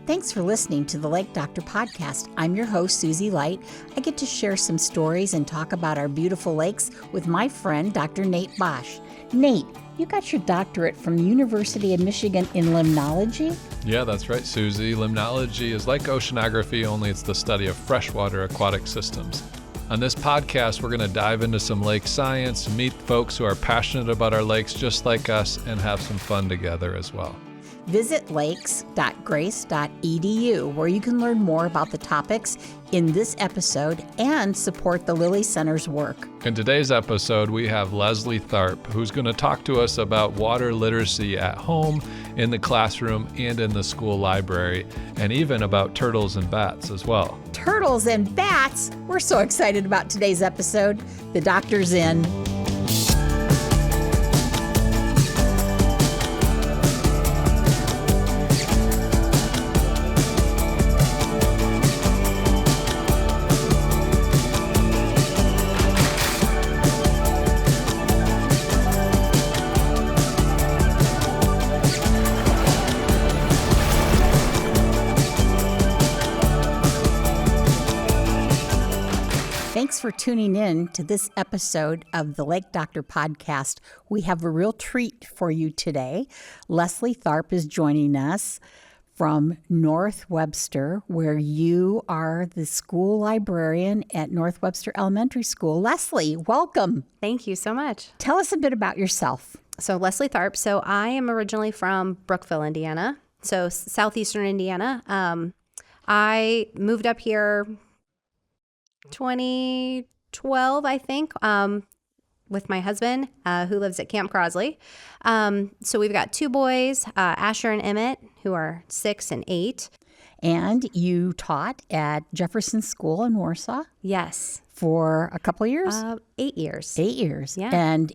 Thanks for listening to the Lake Doctor Podcast. I'm your host, Susie Light. I get to share some stories and talk about our beautiful lakes with my friend, Dr. Nate Bosch. Nate, you got your doctorate from the University of Michigan in limnology? Yeah, that's right, Susie. Limnology is like oceanography, only it's the study of freshwater aquatic systems. On this podcast, we're going to dive into some lake science, meet folks who are passionate about our lakes just like us, and have some fun together as well. Visit lakes.grace.edu, where you can learn more about the topics in this episode and support the Lilly Center's work. In today's episode, we have Leslie Tharp, who's going to talk to us about water literacy at home, in the classroom, and in the school library, and even about turtles and bats as well. Turtles and bats? We're so excited about today's episode. The doctor's in. Thanks for tuning in to this episode of the Lake Doctor Podcast. We have a real treat for you today. Leslie Tharp is joining us from North Webster, where you are the school librarian at North Webster Elementary School. Leslie, welcome. Thank you so much. Tell us a bit about yourself. So Leslie Tharp. So I am originally from Brookville, Indiana, so southeastern Indiana. I moved up here 2012, I think, with my husband, who lives at Camp Crosley. So we've got two boys, Asher and Emmett, who are 6 and 8. And you taught at Jefferson School in Warsaw? Yes. For a couple of years? 8 years. 8 years. Yeah. And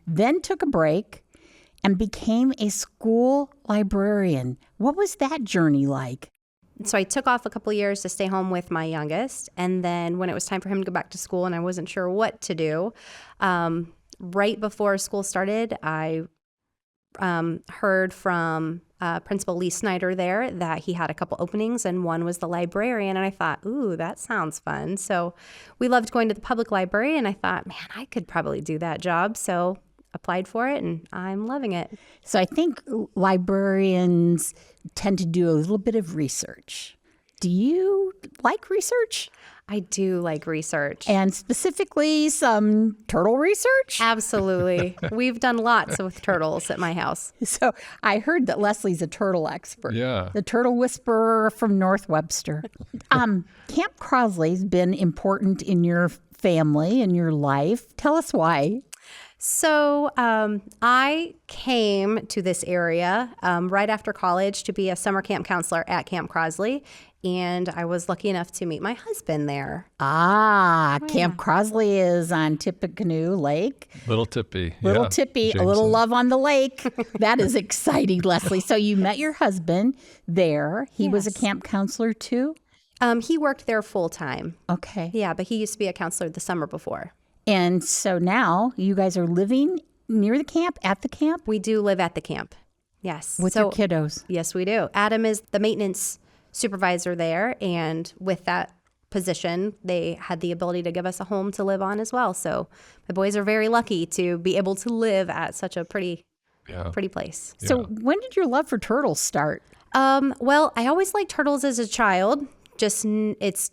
then took a break and became a school librarian. What was that journey like? So I took off a couple of years to stay home with my youngest. And then when it was time for him to go back to school and I wasn't sure what to do, right before school started, I heard from Principal Lee Snyder there that he had a couple openings and one was the librarian. And I thought, ooh, that sounds fun. So we loved going to the public library and I thought, man, I could probably do that job. So applied for it and I'm loving it. So I think librarians tend to do a little bit of research. Do you like research? I do like research. And specifically some turtle research? Absolutely. We've done lots with turtles at my house. So I heard that Leslie's a turtle expert. Yeah. The turtle whisperer from North Webster. Camp Crosley's been important in your family and your life. Tell us why. So I came to this area right after college to be a summer camp counselor at Camp Crosley, and I was lucky enough to meet my husband there. Camp Crosley is on Tippecanoe Lake. Little Tippy. Little yeah. Tippy, Jameson. a little love on the lake. That is exciting, Leslie. So you met your husband there. He was a camp counselor too? He worked there full time. Okay. Yeah, but he used to be a counselor the summer before. And so now you guys are living near the camp, at the camp? We do live at the camp. Yes. With your kiddos? Yes, we do. Adam is the maintenance supervisor there. And with that position, they had the ability to give us a home to live on as well. So my boys are very lucky to be able to live at such a pretty place. So when did your love for turtles start? Well, I always liked turtles as a child. Just it's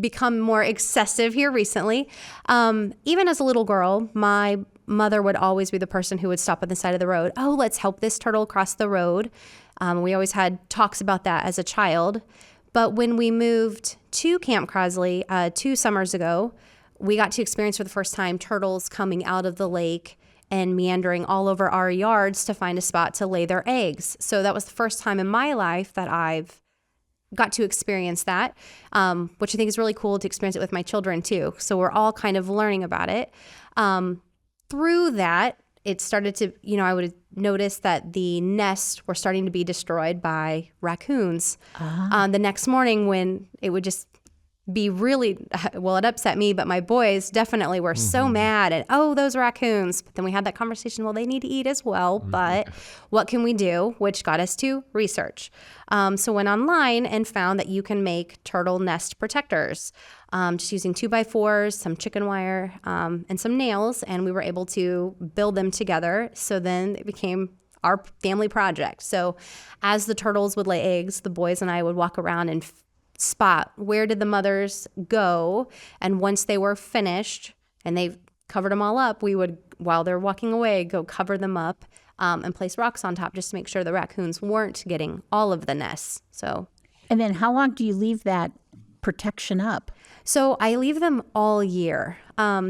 become more excessive here recently. Even as a little girl, my mother would always be the person who would stop on the side of the road. Oh, let's help this turtle cross the road. We always had talks about that as a child. But when we moved to Camp Crosley 2 summers ago, we got to experience for the first time turtles coming out of the lake and meandering all over our yards to find a spot to lay their eggs. So that was the first time in my life that I've got to experience that, which I think is really cool to experience it with my children too. So we're all kind of learning about it. Through that, it started to, I would notice that the nests were starting to be destroyed by raccoons. The next morning when it would just be really, well, it upset me, but my boys definitely were so mad at, oh, those raccoons. But then we had that conversation, well, they need to eat as well, but what can we do? Which got us to research. So went online and found that you can make turtle nest protectors, just using 2x4s, some chicken wire, and some nails. And we were able to build them together. So then it became our family project. So as the turtles would lay eggs, the boys and I would walk around and spot where did the mothers go, and once they were finished and they covered them all up, we would, while they're walking away, go cover them up and place rocks on top just to make sure the raccoons weren't getting all of the nests. And then how long do you leave that protection up? So I leave them all year.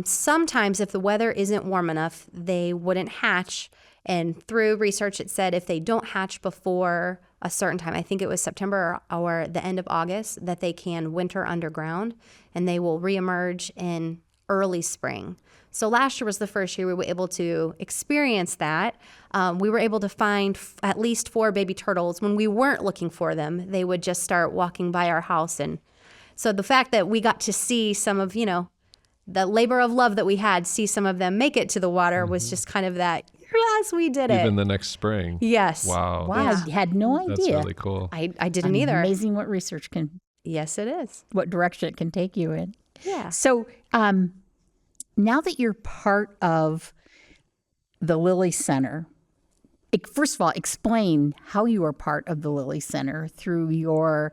Sometimes if the weather isn't warm enough, they wouldn't hatch. And through research, it said if they don't hatch before a certain time, I think it was September or the end of August, that they can winter underground and they will reemerge in early spring. So last year was the first year we were able to experience that. We were able to find at least 4 baby turtles. When we weren't looking for them, they would just start walking by our house. And so the fact that we got to see some of, the labor of love that we had, see some of them make it to the water was just kind of that, yes, we did it. Even the next spring. Yes. Wow. Wow, I had no idea. That's really cool. I didn't either. Amazing what research can, Yes, it is. what direction it can take you in. Yeah. So now that you're part of the Lilly Center, first of all, explain how you are part of the Lilly Center through your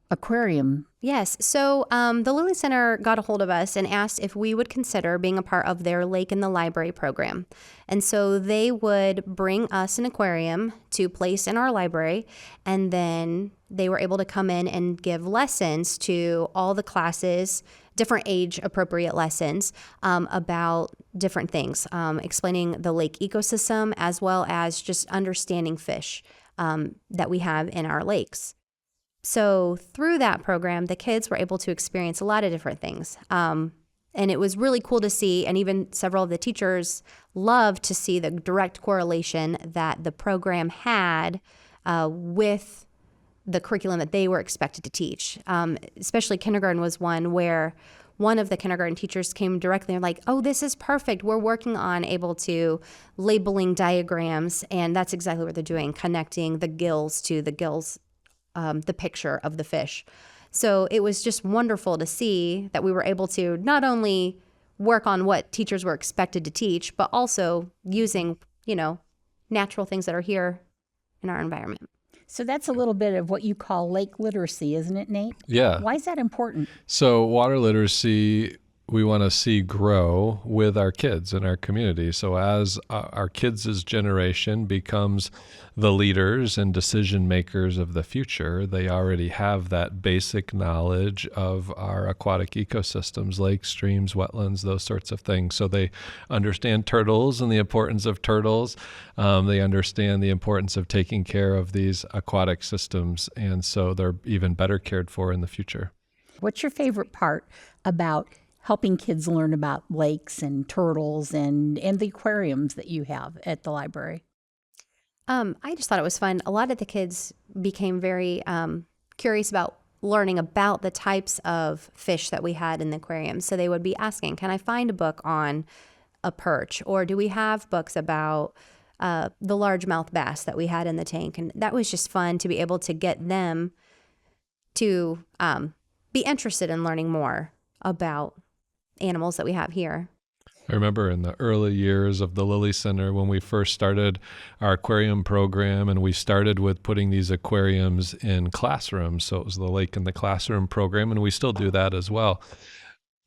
aquarium. Yes. So the Lilly Center got a hold of us and asked if we would consider being a part of their Lake in the Library program. And so they would bring us an aquarium to place in our library, and then they were able to come in and give lessons to all the classes, different age-appropriate lessons about different things, explaining the lake ecosystem as well as just understanding fish that we have in our lakes. So through that program, the kids were able to experience a lot of different things. And it was really cool to see, and even several of the teachers loved to see the direct correlation that the program had with the curriculum that they were expected to teach. Especially kindergarten was one where one of the kindergarten teachers came directly and like, oh, this is perfect. We're working on able to labeling diagrams. And that's exactly what they're doing, connecting the gills to the gills, the picture of the fish. So it was just wonderful to see that we were able to not only work on what teachers were expected to teach, but also using, natural things that are here in our environment. So that's a little bit of what you call lake literacy, isn't it, Nate? Yeah. Why is that important? So water literacy, we want to see grow with our kids in our community. So as our kids' generation becomes the leaders and decision makers of the future, they already have that basic knowledge of our aquatic ecosystems, lakes, streams, wetlands, those sorts of things. So they understand turtles and the importance of turtles. They understand the importance of taking care of these aquatic systems. And so they're even better cared for in the future. What's your favorite part about helping kids learn about lakes and turtles and the aquariums that you have at the library? I just thought it was fun. A lot of the kids became very curious about learning about the types of fish that we had in the aquarium. So they would be asking, can I find a book on a perch? Or do we have books about the largemouth bass that we had in the tank? And that was just fun to be able to get them to be interested in learning more about animals that we have here. I remember in the early years of the Lilly Center when we first started our aquarium program, and we started with putting these aquariums in classrooms. So it was the Lake in the Classroom program, and we still do that as well.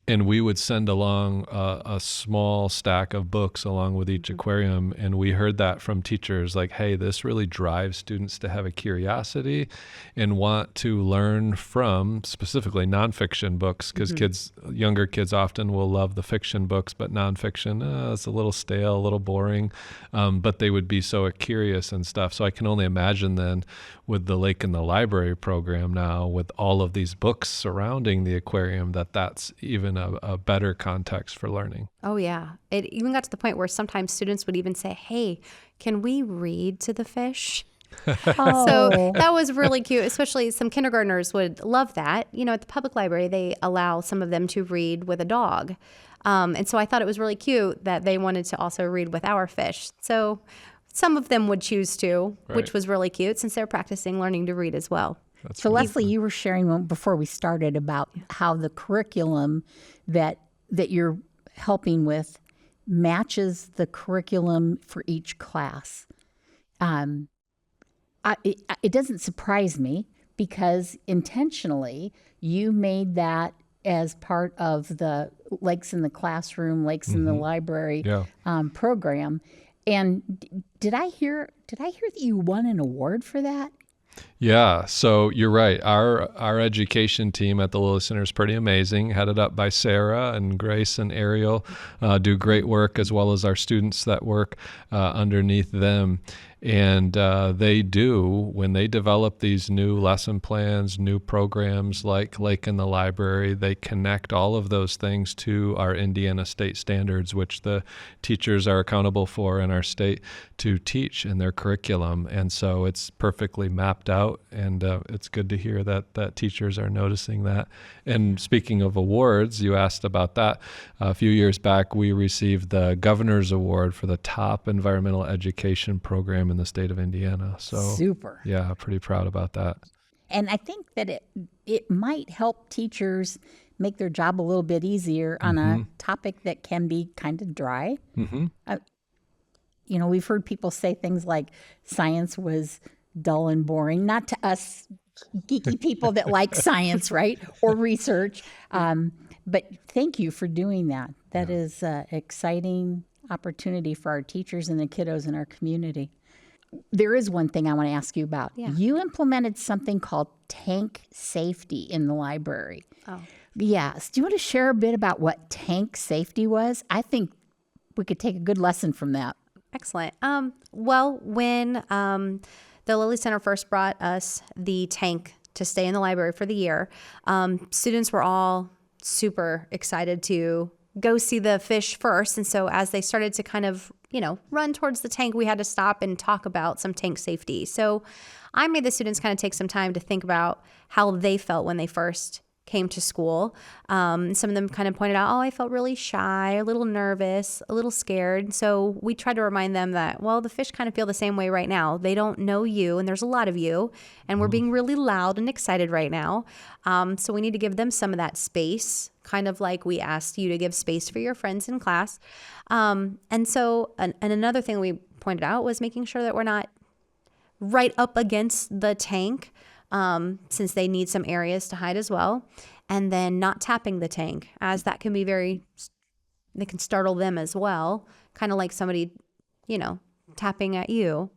And we would send along a small stack of books along with each aquarium. And we heard that from teachers like, hey, this really drives students to have a curiosity and want to learn from specifically nonfiction books, because younger kids often will love the fiction books, but nonfiction, it's a little stale, a little boring. But they would be so curious and stuff. So I can only imagine then with the Lake in the Library program now, with all of these books surrounding the aquarium, that's even a better context for learning. Oh, yeah. It even got to the point where sometimes students would even say, hey, can we read to the fish? So that was really cute, especially some kindergartners would love that. At the public library, they allow some of them to read with a dog. And so I thought it was really cute that they wanted to also read with our fish. So some of them would choose to, which was really cute since they're practicing learning to read as well. So Leslie, you were sharing before we started about how the curriculum that you're helping with matches the curriculum for each class. It doesn't surprise me because intentionally you made that as part of the Lakes in the Classroom, Lakes in the Library program. And did I hear that you won an award for that? Yeah, so you're right. Our education team at the Lilly Center is pretty amazing, headed up by Sarah and Grace and Ariel, do great work, as well as our students that work underneath them. And they do, when they develop these new lesson plans, new programs like Lake in the Library, they connect all of those things to our Indiana state standards, which the teachers are accountable for in our state to teach in their curriculum. And so it's perfectly mapped out, and it's good to hear that teachers are noticing that. And speaking of awards, you asked about that. A few years back, we received the Governor's Award for the top environmental education program in the state of Indiana. So super. Yeah, pretty proud about that. And I think that it might help teachers make their job a little bit easier on a topic that can be kind of dry. We've heard people say things like science was dull and boring, not to us geeky people that like science, right? Or research. But thank you for doing that. That is an exciting opportunity for our teachers and the kiddos in our community. There is one thing I want to ask you about. Yeah. You implemented something called tank safety in the library. Oh. Yes. Do you want to share a bit about what tank safety was? I think we could take a good lesson from that. Excellent. Well, when the Lilly Center first brought us the tank to stay in the library for the year, students were all super excited to go see the fish first. And so as they started to kind of, run towards the tank, we had to stop and talk about some tank safety. So I made the students kind of take some time to think about how they felt when they first came to school. Some of them kind of pointed out, I felt really shy, a little nervous, a little scared. So we tried to remind them that, well, the fish kind of feel the same way right now. They don't know you, and there's a lot of you, and we're being really loud and excited right now. So we need to give them some of that space, kind of like we asked you to give space for your friends in class. And another thing we pointed out was making sure that we're not right up against the tank, since they need some areas to hide as well, and then not tapping the tank, as that can be they can startle them as well, kind of like somebody, tapping at you.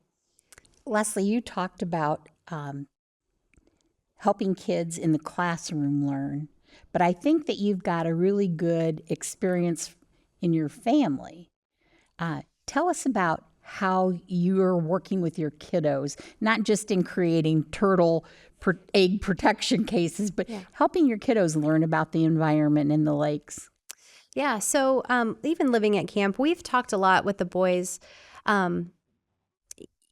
Leslie, you talked about helping kids in the classroom learn, but I think that you've got a really good experience in your family. Tell us about how you're working with your kiddos, not just in creating turtle egg protection cases, but helping your kiddos learn about the environment in the lakes. Yeah, so even living at camp, we've talked a lot with the boys. I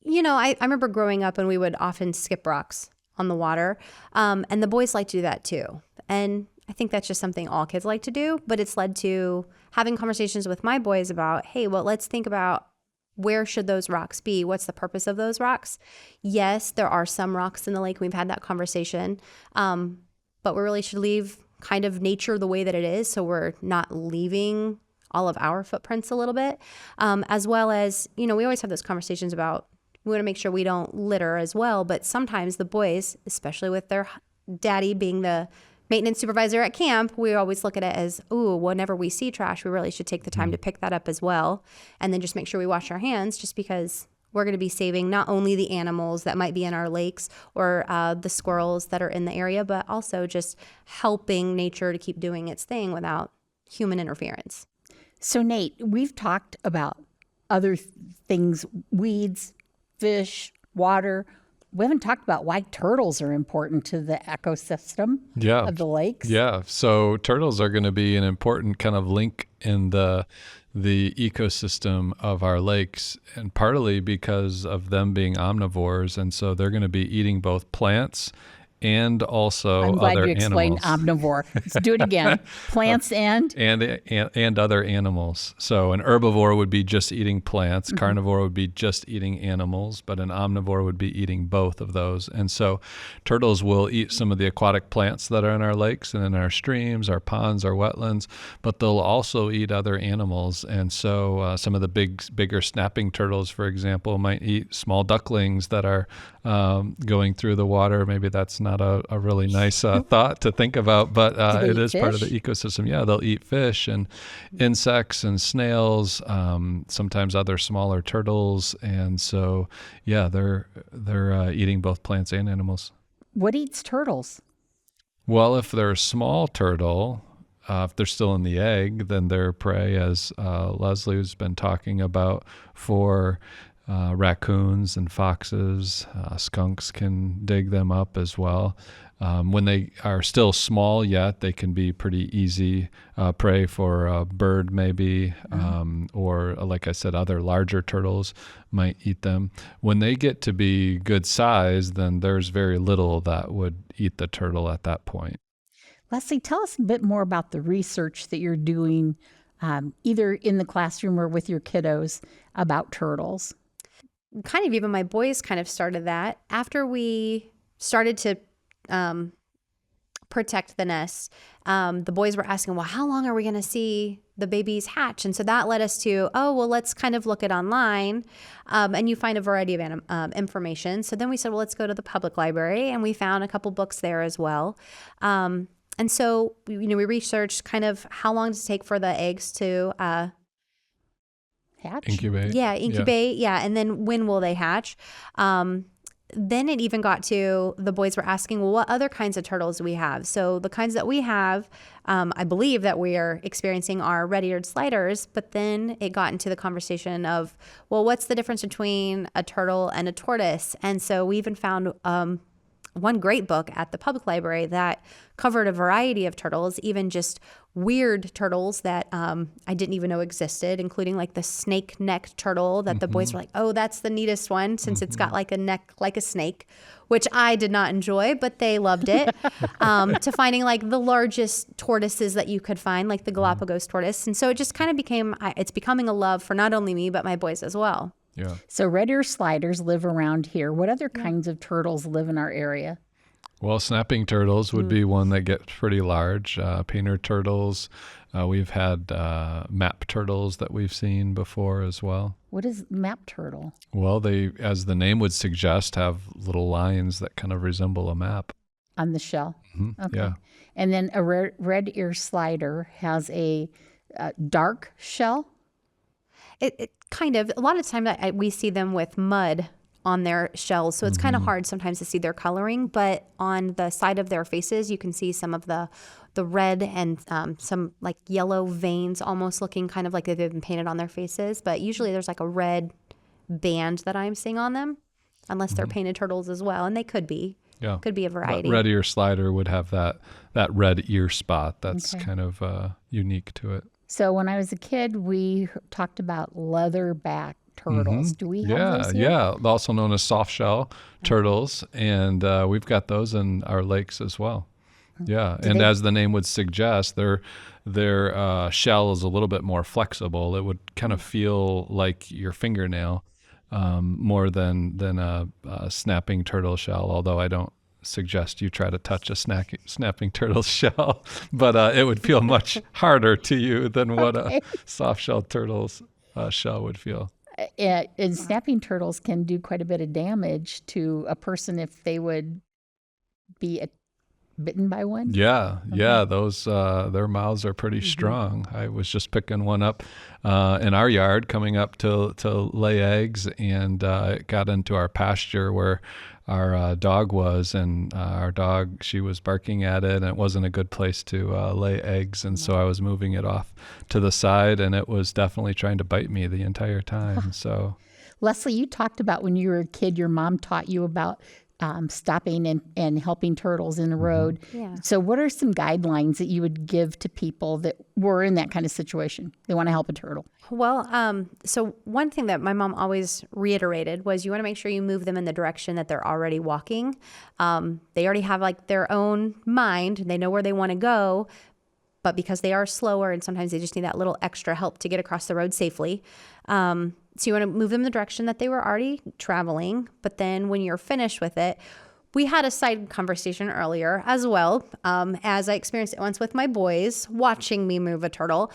remember growing up and we would often skip rocks on the water, and the boys like to do that too. And I think that's just something all kids like to do, but it's led to having conversations with my boys about, hey, well, let's think about where should those rocks be? What's the purpose of those rocks? Yes, there are some rocks in the lake. We've had that conversation. But we really should leave kind of nature the way that it is, so we're not leaving all of our footprints a little bit. As well as, we always have those conversations about we want to make sure we don't litter as well. But sometimes the boys, especially with their daddy being the maintenance supervisor at camp, we always look at it as, whenever we see trash, we really should take the time to pick that up as well. And then just make sure we wash our hands, just because we're going to be saving not only the animals that might be in our lakes or the squirrels that are in the area, but also just helping nature to keep doing its thing without human interference. So Nate, we've talked about other things, weeds, fish, water. We haven't talked about why turtles are important to the ecosystem of the lakes. Yeah, so turtles are going to be an important kind of link in the the ecosystem of our lakes, and partly because of them being omnivores. And so they're going to be eating both plants and also I'm glad other you explained animals. omnivore. Let's do it again. Plants and other animals. So an herbivore would be just eating plants, carnivore would be just eating animals, but an omnivore would be eating both of those. And so turtles will eat some of the aquatic plants that are in our lakes and in our streams, our ponds, our wetlands, but they'll also eat other animals. And so some of the bigger snapping turtles, for example, might eat small ducklings that are going through the water. Maybe that's not a really nice thought to think about, but it is part of the ecosystem. Yeah, they'll eat fish and insects and snails, sometimes other smaller turtles, and so yeah, they're eating both plants and animals. What eats turtles? Well, if they're a small turtle, if they're still in the egg, then they're prey, as Leslie has been talking about, for raccoons and foxes. Skunks can dig them up as well. When they are still small yet, they can be pretty easy prey for a bird maybe, or like I said, other larger turtles might eat them. When they get to be good size, then there's very little that would eat the turtle at that point. Leslie, tell us a bit more about the research that you're doing, either in the classroom or with your kiddos, about turtles. Kind of even my boys kind of started that. After we started to protect the nest, the boys were asking, well, how long are we going to see the babies hatch? And so that led us to, let's kind of look it online, and you find a variety of information. So then we said, well, let's go to the public library, and we found a couple books there as well. And so, we researched kind of how long does it take for the eggs to Hatch? Incubate. Yeah, incubate. Yeah. And then when will they hatch? Then it even got to the boys were asking, well, what other kinds of turtles do we have? So the kinds that we have, I believe that we are experiencing are red-eared sliders. But then it got into the conversation of, well, what's the difference between a turtle and a tortoise? And so we even found one great book at the public library that covered a variety of turtles, even just weird turtles that I didn't even know existed, including like the snake-necked turtle that the boys were like, oh, that's the neatest one since it's got like a neck like a snake, which I did not enjoy, but they loved it, to finding like the largest tortoises that you could find, like the Galapagos tortoise. And so it just kind of it's becoming a love for not only me, but my boys as well. Yeah. So red-ear sliders live around here. What other kinds of turtles live in our area? Well, snapping turtles would be one that gets pretty large. Painter turtles. We've had map turtles that we've seen before as well. What is map turtle? Well, they, as the name would suggest, have little lines that kind of resemble a map. On the shell? Okay. Yeah. And then a red-ear slider has a dark shell? It kind of, a lot of times we see them with mud on their shells, so it's kind of hard sometimes to see their coloring, but on the side of their faces you can see some of the red and some like yellow veins almost looking kind of like they've been painted on their faces, but usually there's like a red band that I'm seeing on them, unless they're painted turtles as well, and they could be. Yeah. Could be a variety. Red ear slider would have that red ear spot that's kind of unique to it. So when I was a kid, we talked about leatherback turtles. Do we have those here? Yeah, also known as soft shell turtles, and we've got those in our lakes as well. Yeah, and as the name would suggest, their shell is a little bit more flexible. It would kind of feel like your fingernail more than a snapping turtle shell, although I don't suggest you try to touch a snapping turtle shell, but it would feel much harder to you than what a soft shell turtle's shell would feel. And snapping turtles can do quite a bit of damage to a person if they would be bitten by one. Yeah, those their mouths are pretty strong. I was just picking one up in our yard coming up to lay eggs, and it got into our pasture where our dog was, and our dog, she was barking at it, and it wasn't a good place to lay eggs, and so I was moving it off to the side, and it was definitely trying to bite me the entire time. So, Leslie, you talked about when you were a kid, your mom taught you about stopping and helping turtles in the road. Yeah. So what are some guidelines that you would give to people that were in that kind of situation? They want to help a turtle. Well, so one thing that my mom always reiterated was you want to make sure you move them in the direction that they're already walking. They already have like their own mind. They know where they want to go, but because they are slower and sometimes they just need that little extra help to get across the road safely. So you want to move them in the direction that they were already traveling. But then when you're finished with it, we had a side conversation earlier as well, as I experienced it once with my boys watching me move a turtle.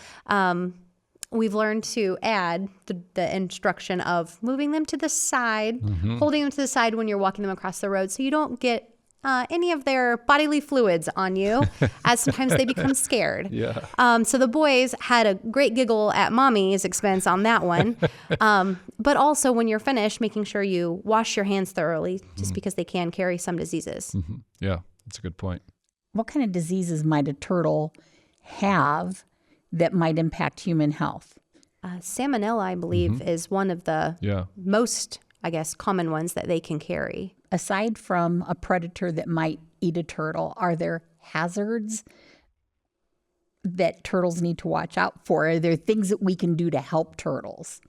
We've learned to add the instruction of moving them to the side, holding them to the side when you're walking them across the road so you don't get any of their bodily fluids on you, as sometimes they become scared. Yeah. So the boys had a great giggle at mommy's expense on that one. But also when you're finished, making sure you wash your hands thoroughly, just because they can carry some diseases. Yeah, that's a good point. What kind of diseases might a turtle have that might impact human health? Salmonella, I believe, is one of the most, I guess, common ones that they can carry. Aside from a predator that might eat a turtle, are there hazards that turtles need to watch out for? Are there things that we can do to help turtles?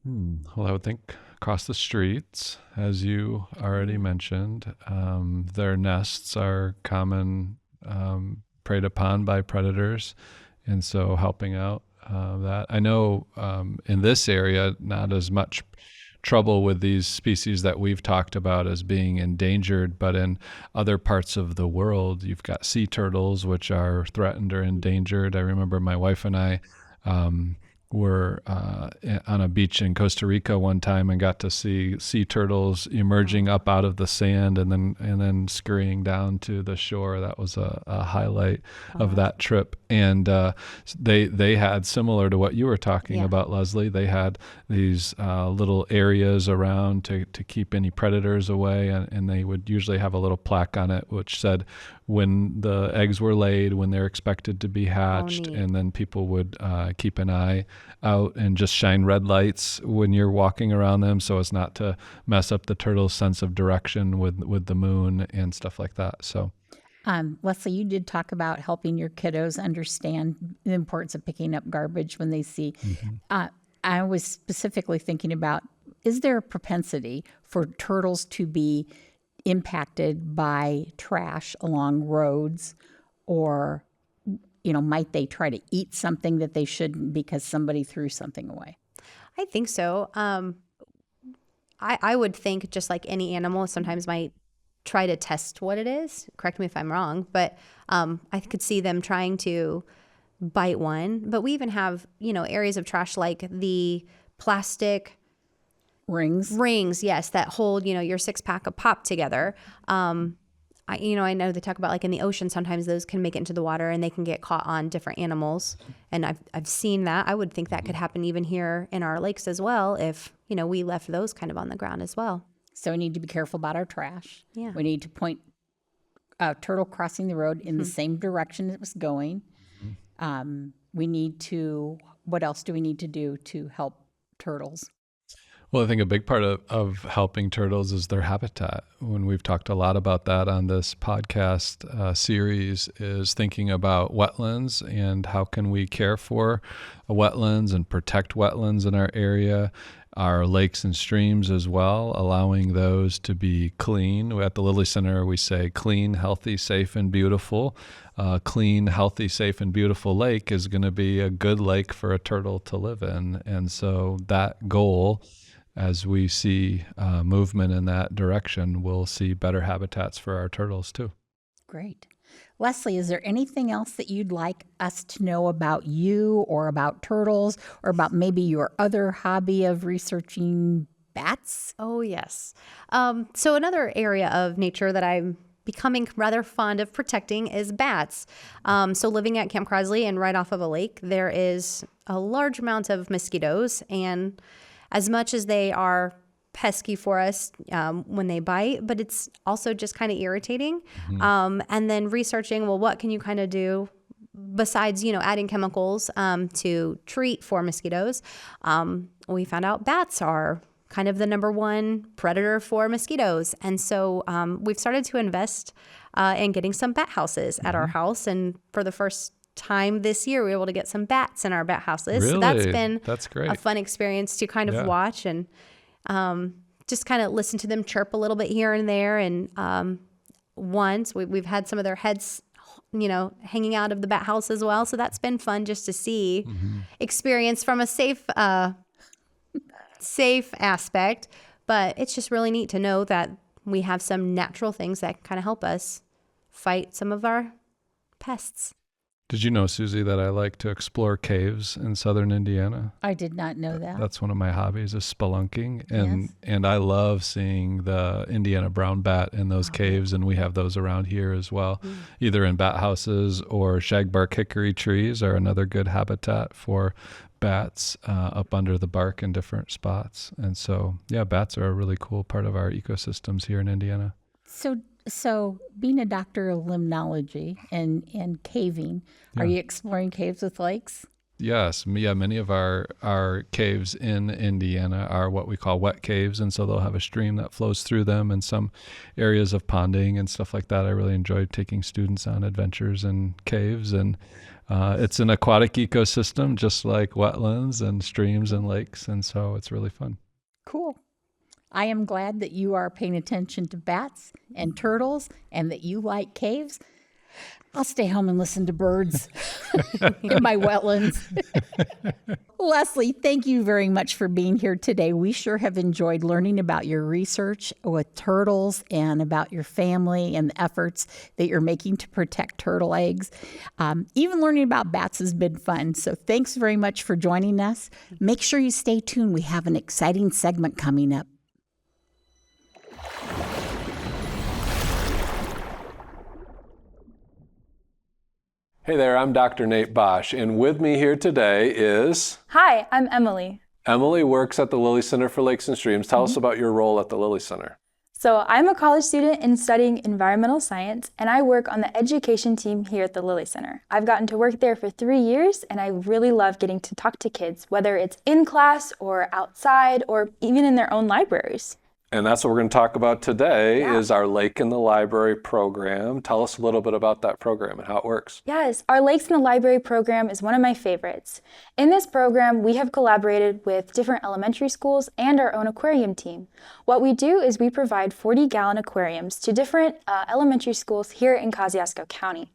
Well, I would think across the streets, as you already mentioned, their nests are common, preyed upon by predators. And so helping out that. I know in this area, not as much trouble with these species that we've talked about as being endangered, but in other parts of the world, you've got sea turtles, which are threatened or endangered. I remember my wife and I were on a beach in Costa Rica one time and got to see sea turtles emerging up out of the sand and then scurrying down to the shore. That was a highlight of that trip. And they had, similar to what you were talking about, Leslie, they had these little areas around to keep any predators away, and they would usually have a little plaque on it which said when the eggs were laid, when they're expected to be hatched, and then people would keep an eye out and just shine red lights when you're walking around them so as not to mess up the turtle's sense of direction with the moon and stuff like that. So Leslie, you did talk about helping your kiddos understand the importance of picking up garbage when they see. I was specifically thinking about, is there a propensity for turtles to be impacted by trash along roads, or might they try to eat something that they shouldn't because somebody threw something away? I think so. I would think just like any animal sometimes might try to test what it is. Correct me if I'm wrong, but I could see them trying to bite one. But we even have, areas of trash like the plastic rings, yes, that hold, your 6-pack of pop together. I know they talk about like in the ocean, sometimes those can make it into the water and they can get caught on different animals. And I've seen that. I would think that could happen even here in our lakes as well if, we left those kind of on the ground as well. So we need to be careful about our trash. Yeah. We need to point a turtle crossing the road in the same direction it was going. What else do we need to do to help turtles? Well, I think a big part of helping turtles is their habitat. When we've talked a lot about that on this podcast series, is thinking about wetlands and how can we care for wetlands and protect wetlands in our area, our lakes and streams as well, allowing those to be clean. At the Lilly Center, we say clean, healthy, safe, and beautiful. Clean, healthy, safe, and beautiful lake is going to be a good lake for a turtle to live in. And so that goal, as we see movement in that direction, we'll see better habitats for our turtles too. Great. Leslie, is there anything else that you'd like us to know about you or about turtles or about maybe your other hobby of researching bats? Oh, yes. So another area of nature that I'm becoming rather fond of protecting is bats. So living at Camp Crosley and right off of a lake, there is a large amount of mosquitoes, and as much as they are pesky for us when they bite, but it's also just kind of irritating. And then researching, well, what can you kind of do besides, adding chemicals to treat for mosquitoes? We found out bats are kind of the number one predator for mosquitoes. And so we've started to invest in getting some bat houses at our house. And for the first time this year, we were able to get some bats in our bat houses. Really? So that's great. a fun experience to kind of watch and just kind of listen to them chirp a little bit here and there. And once we've had some of their heads, hanging out of the bat house as well. So that's been fun just to see, experience from a safe aspect. But it's just really neat to know that we have some natural things that kind of help us fight some of our pests. Did you know, Susie, that I like to explore caves in southern Indiana? I did not know that. That's one of my hobbies, is spelunking. Yes. And I love seeing the Indiana brown bat in those caves, and we have those around here as well, either in bat houses or shagbark hickory trees are another good habitat for bats up under the bark in different spots. And so, bats are a really cool part of our ecosystems here in Indiana. So being a doctor of limnology and caving, are you exploring caves with lakes? Yes. Many of our caves in Indiana are what we call wet caves. And so they'll have a stream that flows through them, and some areas of ponding and stuff like that. I really enjoy taking students on adventures in caves. And it's an aquatic ecosystem, just like wetlands and streams and lakes. And so it's really fun. Cool. I am glad that you are paying attention to bats and turtles and that you like caves. I'll stay home and listen to birds in my wetlands. Leslie, thank you very much for being here today. We sure have enjoyed learning about your research with turtles and about your family and the efforts that you're making to protect turtle eggs. Even learning about bats has been fun. So thanks very much for joining us. Make sure you stay tuned. We have an exciting segment coming up. Hey there, I'm Dr. Nate Bosch, and with me here today is... Hi, I'm Emily. Emily works at the Lilly Center for Lakes and Streams. Tell us about your role at the Lilly Center. So I'm a college student in studying environmental science, and I work on the education team here at the Lilly Center. I've gotten to work there for 3 years, and I really love getting to talk to kids, whether it's in class or outside or even in their own libraries. And that's what we're going to talk about today, is our Lake in the Library program. Tell us a little bit about that program and how it works. Yes, our Lakes in the Library program is one of my favorites. In this program, we have collaborated with different elementary schools and our own aquarium team. What we do is we provide 40-gallon aquariums to different elementary schools here in Kosciuszko County.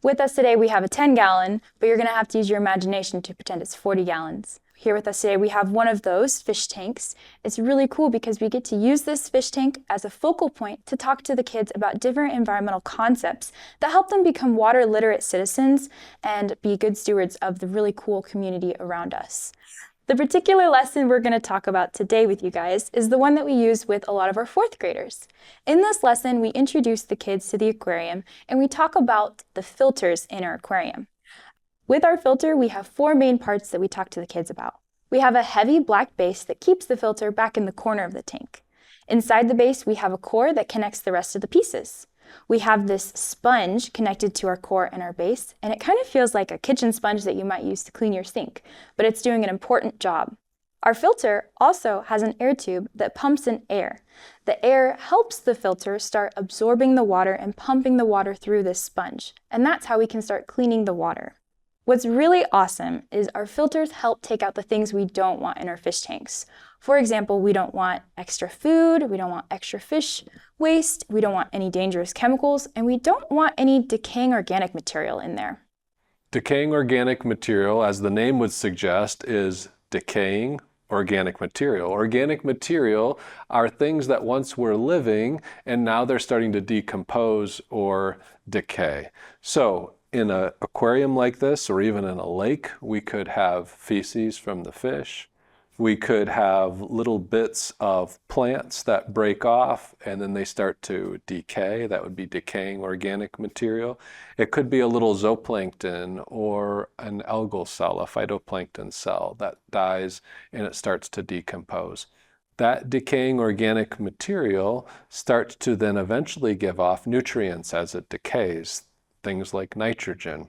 With us today, we have a 10-gallon, but you're going to have to use your imagination to pretend it's 40 gallons. Here with us today, we have one of those fish tanks. It's really cool because we get to use this fish tank as a focal point to talk to the kids about different environmental concepts that help them become water literate citizens and be good stewards of the really cool community around us. The particular lesson we're going to talk about today with you guys is the one that we use with a lot of our fourth graders. In this lesson, we introduce the kids to the aquarium and we talk about the filters in our aquarium. With our filter, we have 4 main parts that we talk to the kids about. We have a heavy black base that keeps the filter back in the corner of the tank. Inside the base, we have a core that connects the rest of the pieces. We have this sponge connected to our core and our base, and it kind of feels like a kitchen sponge that you might use to clean your sink, but it's doing an important job. Our filter also has an air tube that pumps in air. The air helps the filter start absorbing the water and pumping the water through this sponge, and that's how we can start cleaning the water. What's really awesome is our filters help take out the things we don't want in our fish tanks. For example, we don't want extra food, we don't want extra fish waste, we don't want any dangerous chemicals, and we don't want any decaying organic material in there. Decaying organic material, as the name would suggest, is decaying organic material. Organic material are things that once were living and now they're starting to decompose or decay. So in an aquarium like this, or even in a lake, we could have feces from the fish. We could have little bits of plants that break off and then they start to decay. That would be decaying organic material. It could be a little zooplankton or an algal cell, a phytoplankton cell that dies and it starts to decompose. That decaying organic material starts to then eventually give off nutrients as it decays. Things like nitrogen.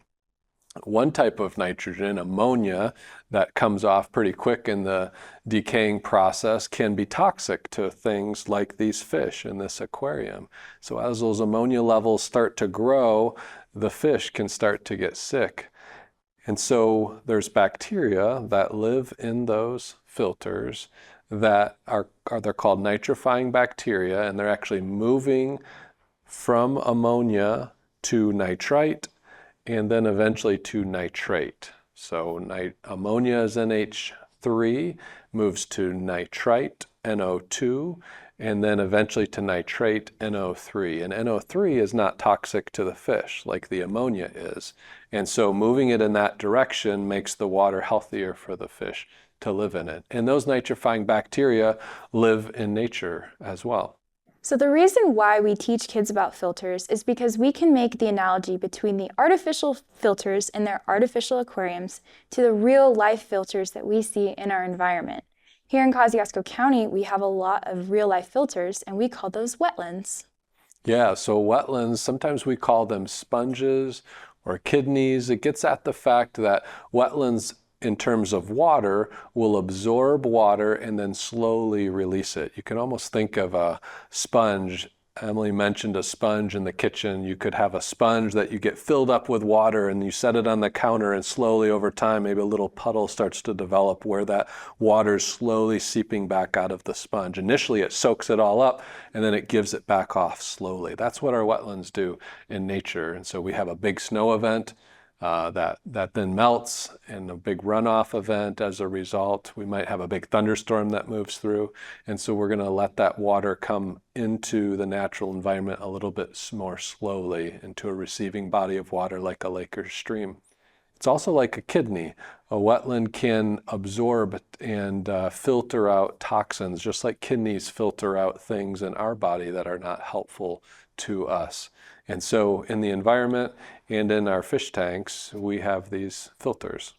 One type of nitrogen, ammonia, that comes off pretty quick in the decaying process can be toxic to things like these fish in this aquarium. So as those ammonia levels start to grow, the fish can start to get sick. And so there's bacteria that live in those filters that they're called nitrifying bacteria, and they're actually moving from ammonia to nitrite and then eventually to nitrate. So ammonia is NH3, moves to nitrite, NO2, and then eventually to nitrate, NO3. And NO3 is not toxic to the fish like the ammonia is. And so moving it in that direction makes the water healthier for the fish to live in it. And those nitrifying bacteria live in nature as well. So the reason why we teach kids about filters is because we can make the analogy between the artificial filters in their artificial aquariums to the real life filters that we see in our environment. Here in Kosciuszko County, we have a lot of real life filters, and we call those wetlands. Yeah, so wetlands, sometimes we call them sponges or kidneys. It gets at the fact that wetlands, in terms of water, will absorb water and then slowly release it. You can almost think of a sponge. Emily mentioned a sponge in the kitchen. You could have a sponge that you get filled up with water and you set it on the counter, and slowly over time maybe a little puddle starts to develop where that water is slowly seeping back out of the sponge. Initially it soaks it all up and then it gives it back off slowly. That's what our wetlands do in nature. And so we have a big snow event that then melts, and a big runoff event as a result. We might have a big thunderstorm that moves through, and so we're going to let that water come into the natural environment a little bit more slowly into a receiving body of water like a lake or stream. It's also like a kidney. A wetland can absorb and filter out toxins, just like kidneys filter out things in our body that are not helpful to us. And so in the environment and in our fish tanks, we have these filters.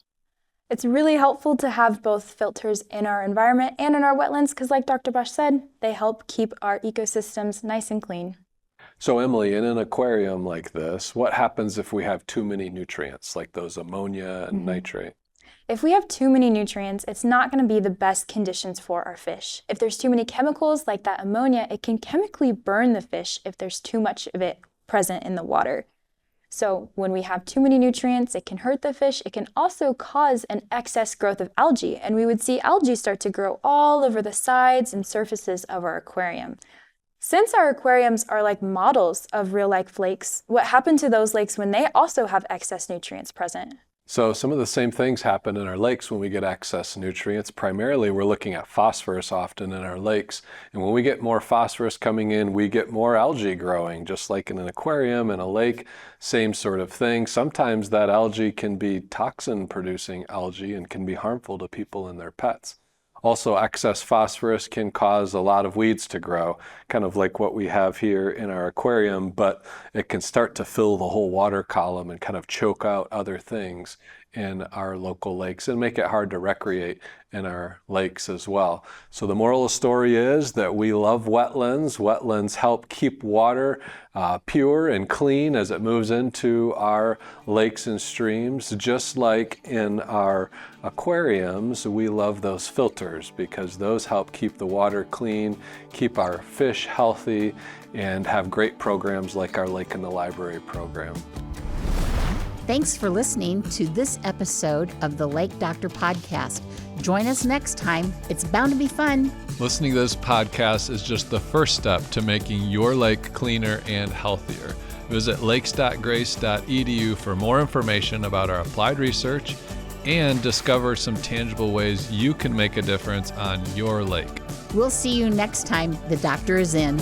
It's really helpful to have both filters in our environment and in our wetlands because, like Dr. Bosch said, they help keep our ecosystems nice and clean. So Emily, in an aquarium like this, what happens if we have too many nutrients, like those ammonia and nitrate? If we have too many nutrients, it's not going to be the best conditions for our fish. If there's too many chemicals like that ammonia, it can chemically burn the fish if there's too much of it present in the water. So when we have too many nutrients, it can hurt the fish. It can also cause an excess growth of algae, and we would see algae start to grow all over the sides and surfaces of our aquarium. Since our aquariums are like models of real-life lakes, what happened to those lakes when they also have excess nutrients present? So some of the same things happen in our lakes when we get excess nutrients. Primarily, we're looking at phosphorus often in our lakes. And when we get more phosphorus coming in, we get more algae growing, just like in an aquarium and a lake, same sort of thing. Sometimes that algae can be toxin-producing algae and can be harmful to people and their pets. Also, excess phosphorus can cause a lot of weeds to grow, kind of like what we have here in our aquarium, but it can start to fill the whole water column and kind of choke out other things in our local lakes and make it hard to recreate in our lakes as well. So the moral of the story is that we love wetlands. Wetlands help keep water pure and clean as it moves into our lakes and streams. Just like in our aquariums, we love those filters because those help keep the water clean, keep our fish healthy, and have great programs like our Lake in the Library program. Thanks for listening to this episode of the Lake Doctor Podcast. Join us next time. It's bound to be fun. Listening to this podcast is just the first step to making your lake cleaner and healthier. Visit lakes.grace.edu for more information about our applied research and discover some tangible ways you can make a difference on your lake. We'll see you next time. The doctor is in.